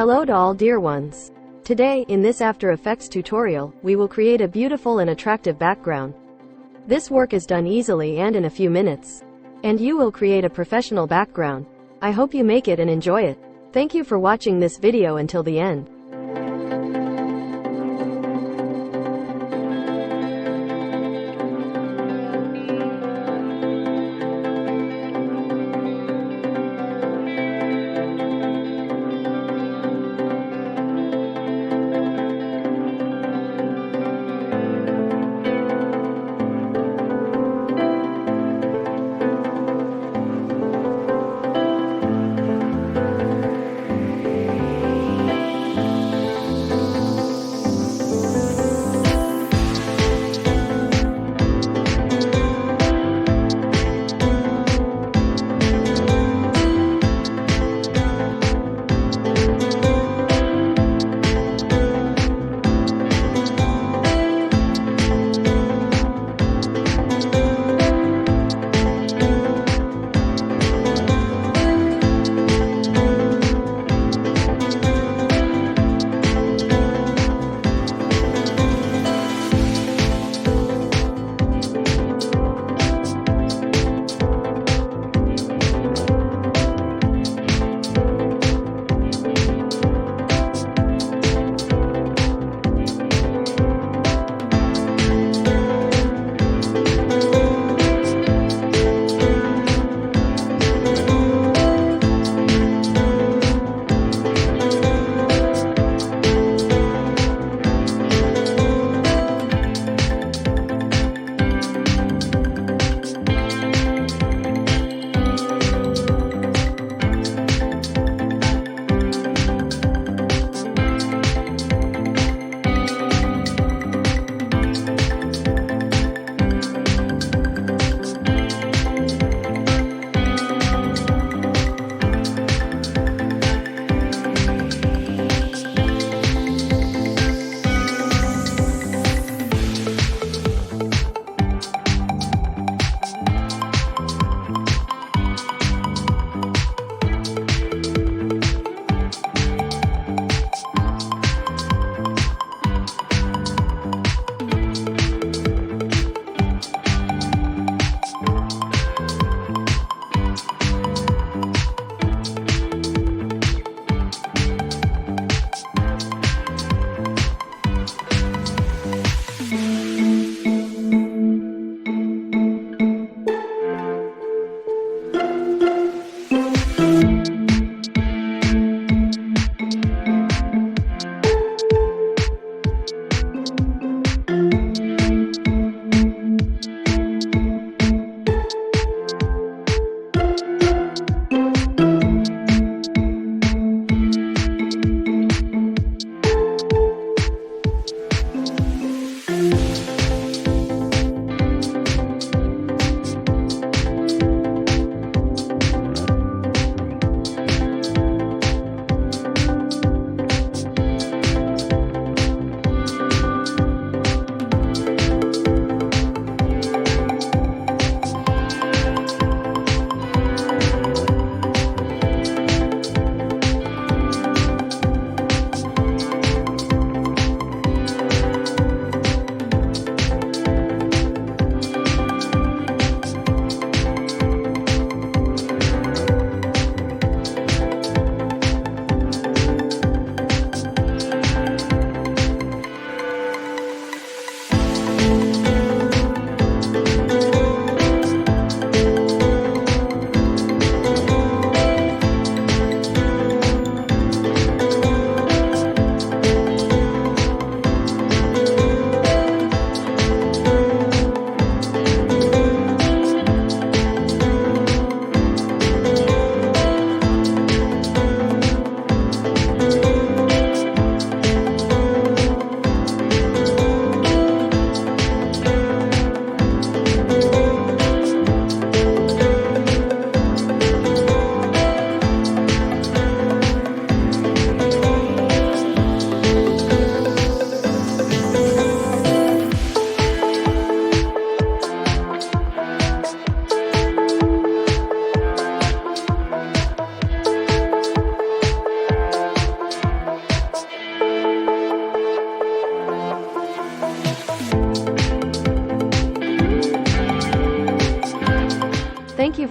Hello to all dear ones. Today, in this After Effects tutorial, we will create a beautiful and attractive background. This work is done easily and in a few minutes. And you will create a professional background. I hope you make it and enjoy it. Thank you for watching this video until the end.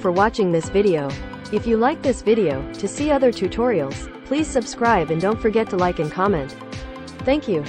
for watching this video. If you like this video, to see other tutorials, please subscribe and don't forget to like and comment. Thank you.